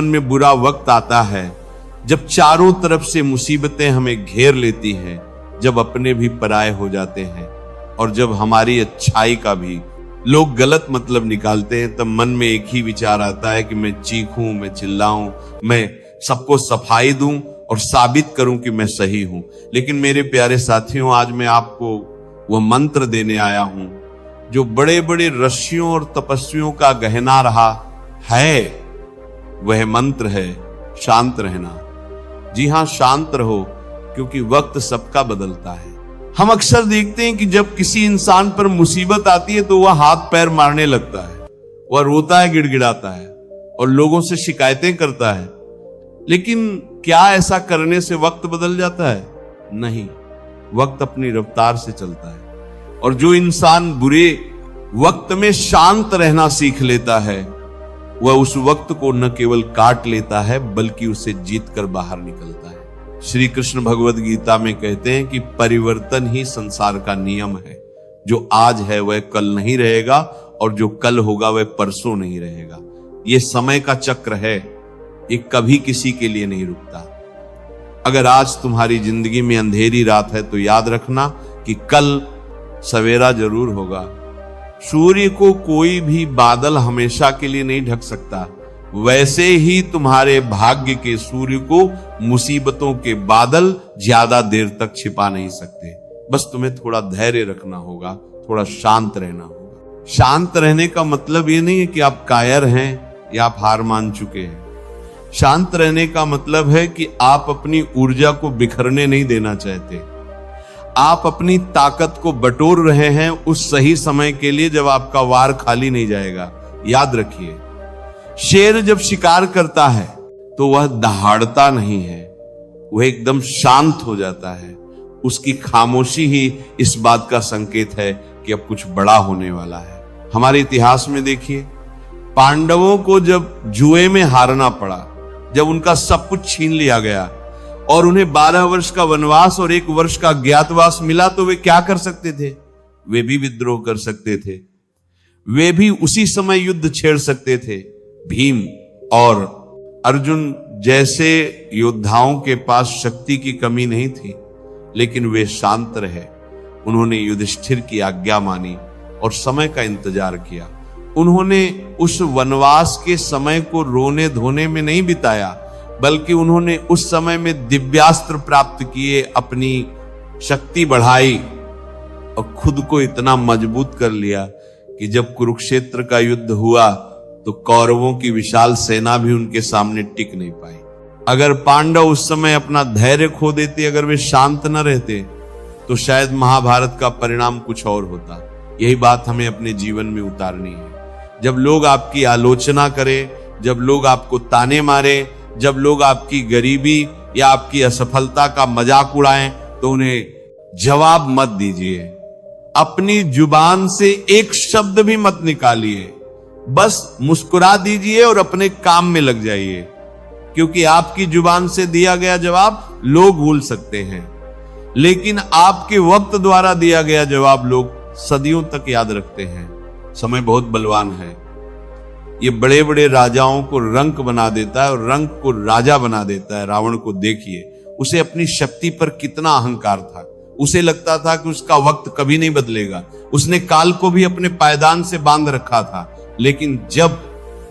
में बुरा वक्त आता है, जब चारों तरफ से मुसीबतें हमें घेर लेती हैं, जब अपने भी पराये हो जाते हैं और जब हमारी अच्छाई का भी लोग गलत मतलब निकालते हैं, तब मन में एक ही विचार आता है कि मैं चीखूं, मैं चिल्लाऊं, मैं सबको सफाई दूं और साबित करूं कि मैं सही हूं। लेकिन मेरे प्यारे साथियों, आज मैं आपको वह मंत्र देने आया हूं जो बड़े बड़े ऋषियों और तपस्वियों का गहना रहा है। वह मंत्र है शांत रहना। जी हां, शांत रहो, क्योंकि वक्त सबका बदलता है। हम अक्सर देखते हैं कि जब किसी इंसान पर मुसीबत आती है तो वह हाथ पैर मारने लगता है, वह रोता है, गिड़गिड़ाता है और लोगों से शिकायतें करता है। लेकिन क्या ऐसा करने से वक्त बदल जाता है? नहीं, वक्त अपनी रफ्तार से चलता है। और जो इंसान बुरे वक्त में शांत रहना सीख लेता है, वह उस वक्त को न केवल काट लेता है बल्कि उसे जीत कर बाहर निकलता है। श्री कृष्ण भगवद गीता में कहते हैं कि परिवर्तन ही संसार का नियम है। जो आज है वह कल नहीं रहेगा और जो कल होगा वह परसों नहीं रहेगा। यह समय का चक्र है, ये कभी किसी के लिए नहीं रुकता। अगर आज तुम्हारी जिंदगी में अंधेरी रात है तो याद रखना कि कल सवेरा जरूर होगा। सूर्य को कोई भी बादल हमेशा के लिए नहीं ढक सकता, वैसे ही तुम्हारे भाग्य के सूर्य को मुसीबतों के बादल ज्यादा देर तक छिपा नहीं सकते। बस तुम्हें थोड़ा धैर्य रखना होगा, थोड़ा शांत रहना होगा। शांत रहने का मतलब ये नहीं है कि आप कायर हैं या आप हार मान चुके हैं। शांत रहने का मतलब है कि आप अपनी ऊर्जा को बिखरने नहीं देना चाहते। आप अपनी ताकत को बटोर रहे हैं उस सही समय के लिए जब आपका वार खाली नहीं जाएगा। याद रखिए, शेर जब शिकार करता है तो वह दहाड़ता नहीं है, वह एकदम शांत हो जाता है। उसकी खामोशी ही इस बात का संकेत है कि अब कुछ बड़ा होने वाला है। हमारे इतिहास में देखिए, पांडवों को जब जुए में हारना पड़ा, जब उनका सब कुछ छीन लिया गया और उन्हें 12 वर्ष का वनवास और 1 वर्ष का ज्ञातवास मिला, तो वे क्या कर सकते थे? वे भी विद्रोह कर सकते थे, वे भी उसी समय युद्ध छेड़ सकते थे। भीम और अर्जुन जैसे योद्धाओं के पास शक्ति की कमी नहीं थी, लेकिन वे शांत रहे। उन्होंने युधिष्ठिर की आज्ञा मानी और समय का इंतजार किया। उन्होंने उस वनवास के समय को रोने धोने में नहीं बिताया, बल्कि उन्होंने उस समय में दिव्यास्त्र प्राप्त किए, अपनी शक्ति बढ़ाई और खुद को इतना मजबूत कर लिया कि जब कुरुक्षेत्र का युद्ध हुआ तो कौरवों की विशाल सेना भी उनके सामने टिक नहीं पाई। अगर पांडव उस समय अपना धैर्य खो देते, अगर वे शांत न रहते, तो शायद महाभारत का परिणाम कुछ और होता। यही बात हमें अपने जीवन में उतारनी है। जब लोग आपकी आलोचना करें, जब लोग आपको ताने मारे, जब लोग आपकी गरीबी या आपकी असफलता का मजाक उड़ाएं, तो उन्हें जवाब मत दीजिए। अपनी जुबान से एक शब्द भी मत निकालिए, बस मुस्कुरा दीजिए और अपने काम में लग जाइए, क्योंकि आपकी जुबान से दिया गया जवाब लोग भूल सकते हैं, लेकिन आपके वक्त द्वारा दिया गया जवाब लोग सदियों तक याद रखते हैं। समय बहुत बलवान है, ये बड़े बड़े राजाओं को रंक बना देता है और रंक को राजा बना देता है। रावण को देखिए, उसे अपनी शक्ति पर कितना अहंकार था। उसे लगता था कि उसका वक्त कभी नहीं बदलेगा। उसने काल को भी अपने पायदान से बांध रखा था, लेकिन जब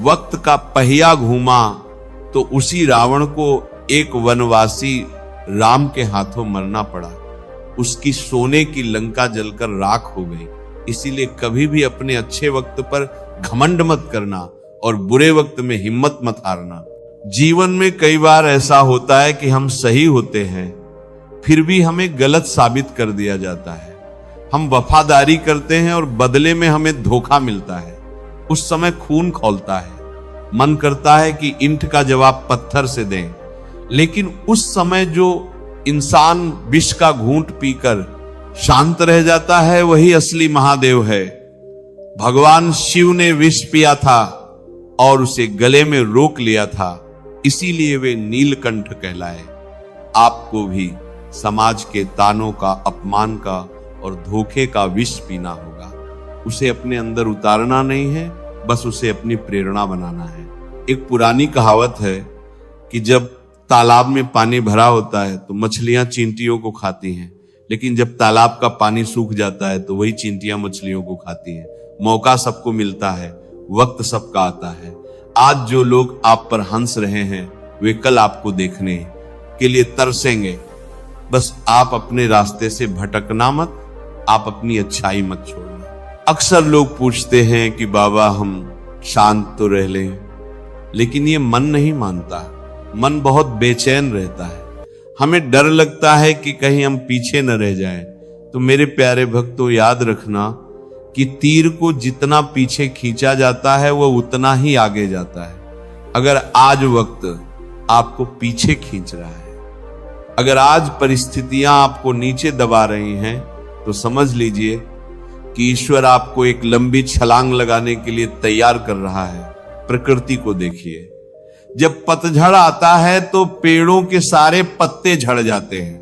वक्त का पहिया घूमा तो उसी रावण को एक वनवासी राम के हाथों मरना पड़ा। उसकी सोने की लंका जलकर राख हो गई। इसीलिए कभी भी अपने अच्छे वक्त पर घमंड मत करना और बुरे वक्त में हिम्मत मत हारना। जीवन में कई बार ऐसा होता है कि हम सही होते हैं, फिर भी हमें गलत साबित कर दिया जाता है। हम वफादारी करते हैं और बदले में हमें धोखा मिलता है। उस समय खून खौलता है, मन करता है कि ईंट का जवाब पत्थर से दें, लेकिन उस समय जो इंसान विष का घूंट पीकर शांत रह जाता है, वही असली महादेव है। भगवान शिव ने विष पिया था और उसे गले में रोक लिया था, इसीलिए वे नीलकंठ कहलाए। आपको भी समाज के तानों का, अपमान का और धोखे का विष पीना होगा। उसे अपने अंदर उतारना नहीं है, बस उसे अपनी प्रेरणा बनाना है। एक पुरानी कहावत है कि जब तालाब में पानी भरा होता है तो मछलियां चींटियों को खाती हैं, लेकिन जब तालाब का पानी सूख जाता है तो वही चींटियां मछलियों को खाती हैं। मौका सबको मिलता है, वक्त सबका आता है। आज जो लोग आप पर हंस रहे हैं वे कल आपको देखने के लिए तरसेंगे। बस आप अपने रास्ते से भटकना मत, आप अपनी अच्छाई मत छोड़ना। अक्सर लोग पूछते हैं कि बाबा हम शांत तो रह लें, लेकिन ये मन नहीं मानता। मन बहुत बेचैन रहता है। हमें डर लगता है कि कहीं हम पीछे न रह जाएं। तो मेरे प्यारे भक्तों, याद रखना कि तीर को जितना पीछे खींचा जाता है वह उतना ही आगे जाता है। अगर आज वक्त आपको पीछे खींच रहा है, अगर आज परिस्थितियां आपको नीचे दबा रही हैं, तो समझ लीजिए कि ईश्वर आपको एक लंबी छलांग लगाने के लिए तैयार कर रहा है। प्रकृति को देखिए, जब पतझड़ आता है तो पेड़ों के सारे पत्ते झड़ जाते हैं,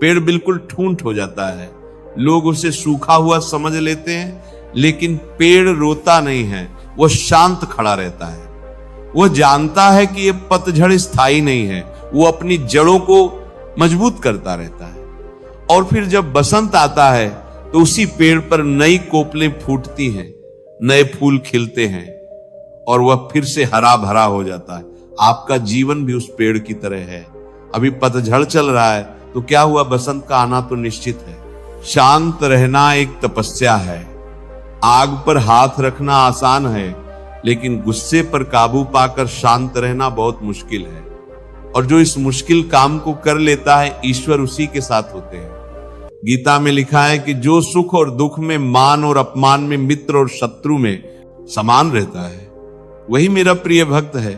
पेड़ बिल्कुल ठूंठ हो जाता है। लोग उसे सूखा हुआ समझ लेते हैं, लेकिन पेड़ रोता नहीं है, वह शांत खड़ा रहता है। वह जानता है कि यह पतझड़ स्थायी नहीं है, वो अपनी जड़ों को मजबूत करता रहता है। और फिर जब बसंत आता है तो उसी पेड़ पर नई कोपलें फूटती हैं, नए फूल खिलते हैं और वह फिर से हरा भरा हो जाता है। आपका जीवन भी उस पेड़ की तरह है। अभी पतझड़ चल रहा है तो क्या हुआ, बसंत का आना तो निश्चित है। शांत रहना एक तपस्या है। आग पर हाथ रखना आसान है, लेकिन गुस्से पर काबू पाकर शांत रहना बहुत मुश्किल है। और जो इस मुश्किल काम को कर लेता है, ईश्वर उसी के साथ होते हैं। गीता में लिखा है कि जो सुख और दुख में, मान और अपमान में, मित्र और शत्रु में समान रहता है, वही मेरा प्रिय भक्त है।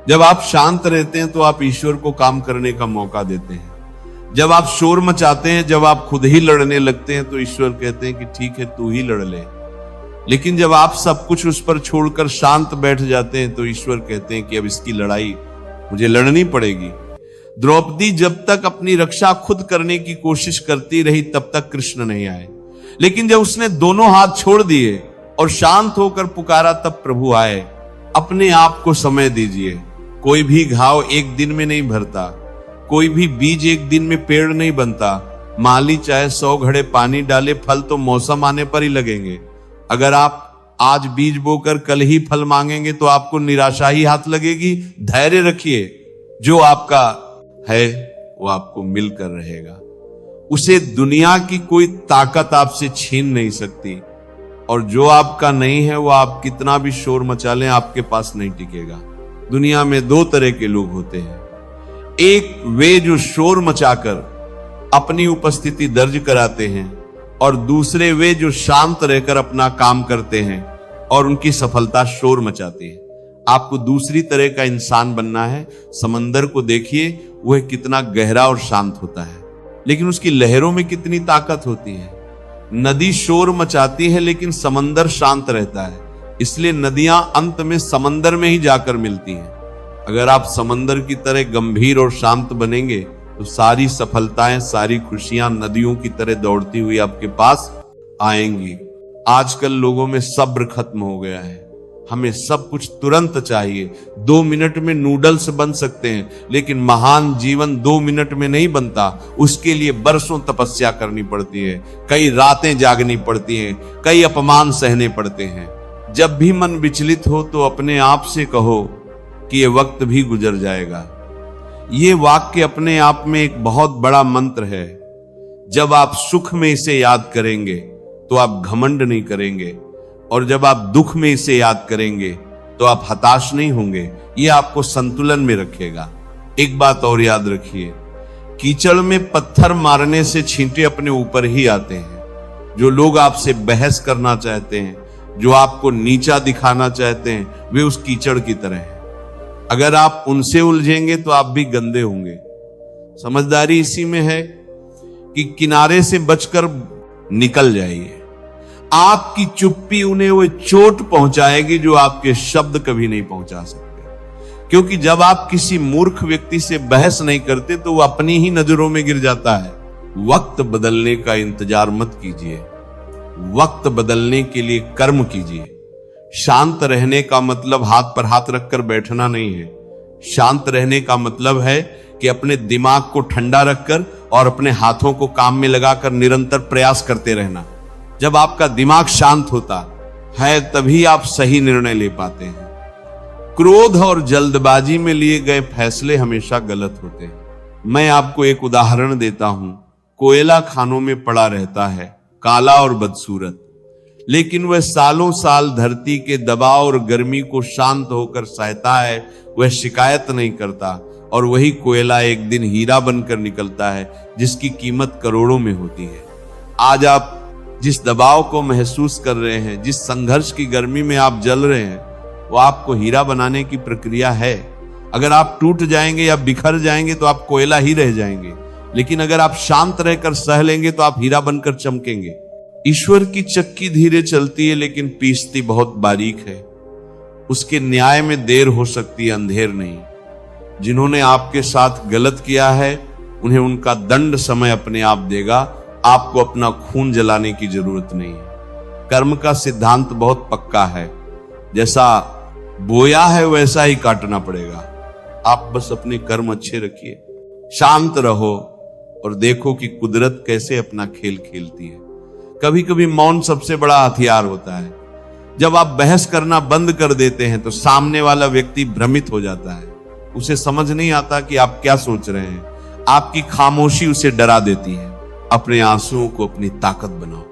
जब आप शांत रहते हैं तो आप ईश्वर को काम करने का मौका देते हैं। जब आप शोर मचाते हैं, जब आप खुद ही लड़ने लगते हैं, तो ईश्वर कहते हैं कि ठीक है तू ही लड़ ले। लेकिन जब आप सब कुछ उस पर छोड़कर शांत बैठ जाते हैं, तो ईश्वर कहते हैं कि अब इसकी लड़ाई मुझे लड़नी पड़ेगी। द्रौपदी जब तक अपनी रक्षा खुद करने की कोशिश करती रही, तब तक कृष्ण नहीं आए। लेकिन जब उसने दोनों हाथ छोड़ दिए और शांत होकर पुकारा, तब प्रभु आए। अपने आप को समय दीजिए। कोई भी घाव एक दिन में नहीं भरता, कोई भी बीज एक दिन में पेड़ नहीं बनता। माली चाहे 100 घड़े पानी डाले, फल तो मौसम आने पर ही लगेंगे। अगर आप आज बीज बोकर कल ही फल मांगेंगे तो आपको निराशा ही हाथ लगेगी। धैर्य रखिए, जो आपका है वो आपको मिलकर रहेगा। उसे दुनिया की कोई ताकत आपसे छीन नहीं सकती। और जो आपका नहीं है वो आप कितना भी शोर मचा लें, आपके पास नहीं टिकेगा। दुनिया में 2 तरह के लोग होते हैं। एक वे जो शोर मचाकर अपनी उपस्थिति दर्ज कराते हैं, और दूसरे वे जो शांत रहकर अपना काम करते हैं और उनकी सफलता शोर मचाती है। आपको दूसरी तरह का इंसान बनना है। समंदर को देखिए, वह कितना गहरा और शांत होता है, लेकिन उसकी लहरों में कितनी ताकत होती है। नदी शोर मचाती है, लेकिन समंदर शांत रहता है। इसलिए नदियां अंत में समंदर में ही जाकर मिलती हैं। अगर आप समंदर की तरह गंभीर और शांत बनेंगे तो सारी सफलताएं, सारी खुशियां नदियों की तरह दौड़ती हुई आपके पास आएंगी। आजकल लोगों में सब्र खत्म हो गया है। हमें सब कुछ तुरंत चाहिए। 2 मिनट में नूडल्स बन सकते हैं, लेकिन महान जीवन 2 मिनट में नहीं बनता। उसके लिए बरसों तपस्या करनी पड़ती है, कई रातें जागनी पड़ती हैं, कई अपमान सहने पड़ते हैं। जब भी मन विचलित हो तो अपने आप से कहो कि यह वक्त भी गुजर जाएगा। ये वाक्य अपने आप में एक बहुत बड़ा मंत्र है। जब आप सुख में इसे याद करेंगे तो आप घमंड नहीं करेंगे, और जब आप दुख में इसे याद करेंगे तो आप हताश नहीं होंगे। ये आपको संतुलन में रखेगा। एक बात और याद रखिए, कीचड़ में पत्थर मारने से छींटे अपने ऊपर ही आते हैं। जो लोग आपसे बहस करना चाहते हैं, जो आपको नीचा दिखाना चाहते हैं, वे उस कीचड़ की तरह हैं। अगर आप उनसे उलझेंगे तो आप भी गंदे होंगे। समझदारी इसी में है कि किनारे से बचकर निकल जाइए। आपकी चुप्पी उन्हें वो चोट पहुंचाएगी जो आपके शब्द कभी नहीं पहुंचा सकते। क्योंकि जब आप किसी मूर्ख व्यक्ति से बहस नहीं करते तो वो अपनी ही नजरों में गिर जाता है। वक्त बदलने का इंतजार मत कीजिए, वक्त बदलने के लिए कर्म कीजिए। शांत रहने का मतलब हाथ पर हाथ रखकर बैठना नहीं है। शांत रहने का मतलब है कि अपने दिमाग को ठंडा रखकर और अपने हाथों को काम में लगाकर निरंतर प्रयास करते रहना। जब आपका दिमाग शांत होता है तभी आप सही निर्णय ले पाते हैं। क्रोध और जल्दबाजी में लिए गए फैसले हमेशा गलत होते हैं। मैं आपको एक उदाहरण देता हूं। कोयला खानों में पड़ा रहता है, काला और बदसूरत, लेकिन वह सालों साल धरती के दबाव और गर्मी को शांत होकर सहता है। वह शिकायत नहीं करता और वही कोयला एक दिन हीरा बनकर निकलता है जिसकी कीमत करोड़ों में होती है। आज आप जिस दबाव को महसूस कर रहे हैं, जिस संघर्ष की गर्मी में आप जल रहे हैं, वो आपको हीरा बनाने की प्रक्रिया है। अगर आप टूट जाएंगे या बिखर जाएंगे तो आप कोयला ही रह जाएंगे, लेकिन अगर आप शांत रहकर सह लेंगे तो आप हीरा बनकर चमकेंगे। ईश्वर की चक्की धीरे चलती है लेकिन पीसती बहुत बारीक है। उसके न्याय में देर हो सकती है, अंधेर नहीं। जिन्होंने आपके साथ गलत किया है उन्हें उनका दंड समय अपने आप देगा। आपको अपना खून जलाने की जरूरत नहीं है। कर्म का सिद्धांत बहुत पक्का है, जैसा बोया है वैसा ही काटना पड़ेगा। आप बस अपने कर्म अच्छे रखिए, शांत रहो और देखो कि कुदरत कैसे अपना खेल खेलती है। कभी कभी मौन सबसे बड़ा हथियार होता है। जब आप बहस करना बंद कर देते हैं तो सामने वाला व्यक्ति भ्रमित हो जाता है। उसे समझ नहीं आता कि आप क्या सोच रहे हैं। आपकी खामोशी उसे डरा देती है। अपने आंसुओं को अपनी ताकत बनाओ।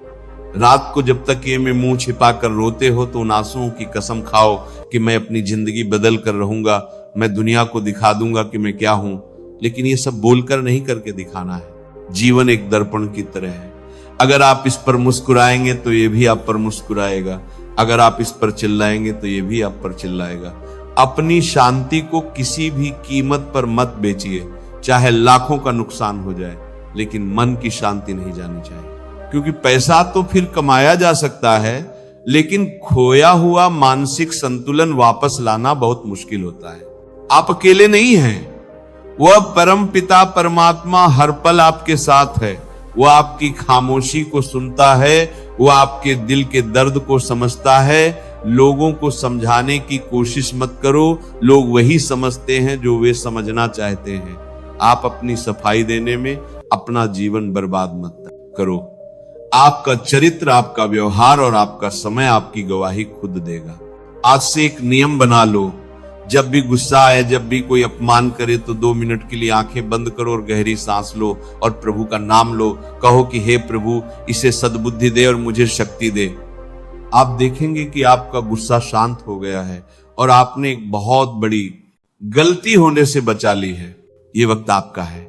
रात को जब तक ये में मुंह छिपाकर रोते हो तो उन आंसुओं की कसम खाओ कि मैं अपनी जिंदगी बदल कर रहूंगा, मैं दुनिया को दिखा दूंगा कि मैं क्या हूं। लेकिन ये सब बोलकर नहीं, करके दिखाना है। जीवन एक दर्पण की तरह है। अगर आप इस पर मुस्कुराएंगे तो ये भी आप पर मुस्कुराएगा। अगर आप इस पर चिल्लाएंगे तो ये भी आप पर चिल्लाएगा। अपनी शांति को किसी भी कीमत पर मत बेचिए, चाहे लाखों का नुकसान हो जाए, लेकिन मन की शांति नहीं जानी चाहिए। क्योंकि पैसा तो फिर कमाया जा सकता है, लेकिन खोया हुआ मानसिक संतुलन वापस लाना बहुत मुश्किल होता है। आप अकेले नहीं हैं। वह परम पिता परमात्मा हर पल आपके साथ है। वह आपकी खामोशी को सुनता है, वह आपके दिल के दर्द को समझता है। लोगों को समझाने की कोशिश मत करो, लोग वही समझते हैं जो वे समझना चाहते हैं। आप अपनी सफाई देने में अपना जीवन बर्बाद मत करो। आपका चरित्र, आपका व्यवहार और आपका समय आपकी गवाही खुद देगा। आज से एक नियम बना लो, जब भी गुस्सा आए, जब भी कोई अपमान करे तो 2 मिनट के लिए आंखें बंद करो और गहरी सांस लो और प्रभु का नाम लो। कहो कि हे प्रभु, इसे सद्बुद्धि दे और मुझे शक्ति दे। आप देखेंगे कि आपका गुस्सा शांत हो गया है और आपने एक बहुत बड़ी गलती होने से बचा ली है। ये वक्त आपका है।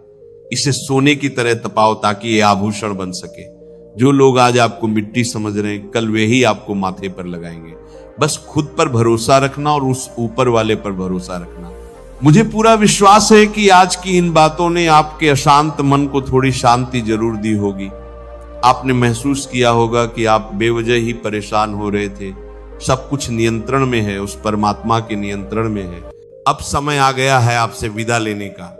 इसे सोने की तरह तपाओ ताकि ये आभूषण बन सके। जो लोग आज आपको मिट्टी समझ रहे हैं, कल वे ही आपको माथे पर लगाएंगे। बस खुद पर भरोसा रखना और उस ऊपर वाले पर भरोसा रखना। मुझे पूरा विश्वास है कि आज की इन बातों ने आपके अशांत मन को थोड़ी शांति जरूर दी होगी। आपने महसूस किया होगा कि आप बेवजह ही परेशान हो रहे थे। सब कुछ नियंत्रण में है, उस परमात्मा के नियंत्रण में है। अब समय आ गया है आपसे विदा लेने का,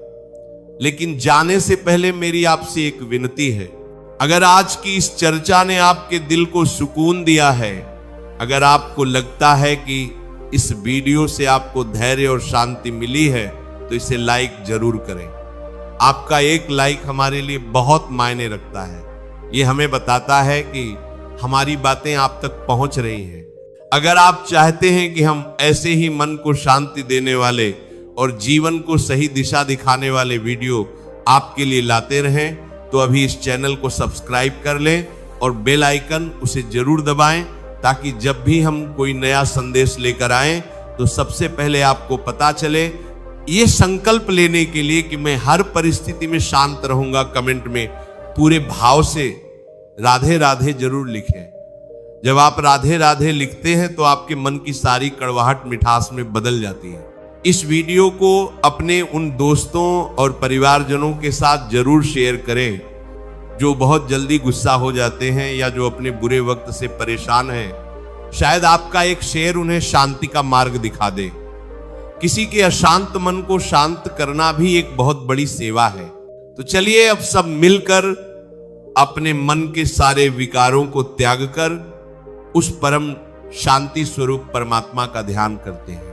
लेकिन जाने से पहले मेरी आपसे एक विनती है। अगर आज की इस चर्चा ने आपके दिल को सुकून दिया है, अगर आपको लगता है कि इस वीडियो से आपको धैर्य और शांति मिली है, तो इसे लाइक जरूर करें। आपका एक लाइक हमारे लिए बहुत मायने रखता है। ये हमें बताता है कि हमारी बातें आप तक पहुंच रही हैं। अगर आप चाहते हैं कि हम ऐसे ही मन को शांति देने वाले और जीवन को सही दिशा दिखाने वाले वीडियो आपके लिए लाते रहें, तो अभी इस चैनल को सब्सक्राइब कर लें और बेल आइकन उसे जरूर दबाएं, ताकि जब भी हम कोई नया संदेश लेकर आएं तो सबसे पहले आपको पता चले। ये संकल्प लेने के लिए कि मैं हर परिस्थिति में शांत रहूंगा, कमेंट में पूरे भाव से राधे राधे जरूर लिखें। जब आप राधे राधे लिखते हैं तो आपके मन की सारी कड़वाहट मिठास में बदल जाती है। इस वीडियो को अपने उन दोस्तों और परिवारजनों के साथ जरूर शेयर करें जो बहुत जल्दी गुस्सा हो जाते हैं या जो अपने बुरे वक्त से परेशान हैं। शायद आपका एक शेयर उन्हें शांति का मार्ग दिखा दे। किसी के अशांत मन को शांत करना भी एक बहुत बड़ी सेवा है। तो चलिए अब सब मिलकर अपने मन के सारे विकारों को त्याग कर उस परम शांति स्वरूप परमात्मा का ध्यान करते हैं।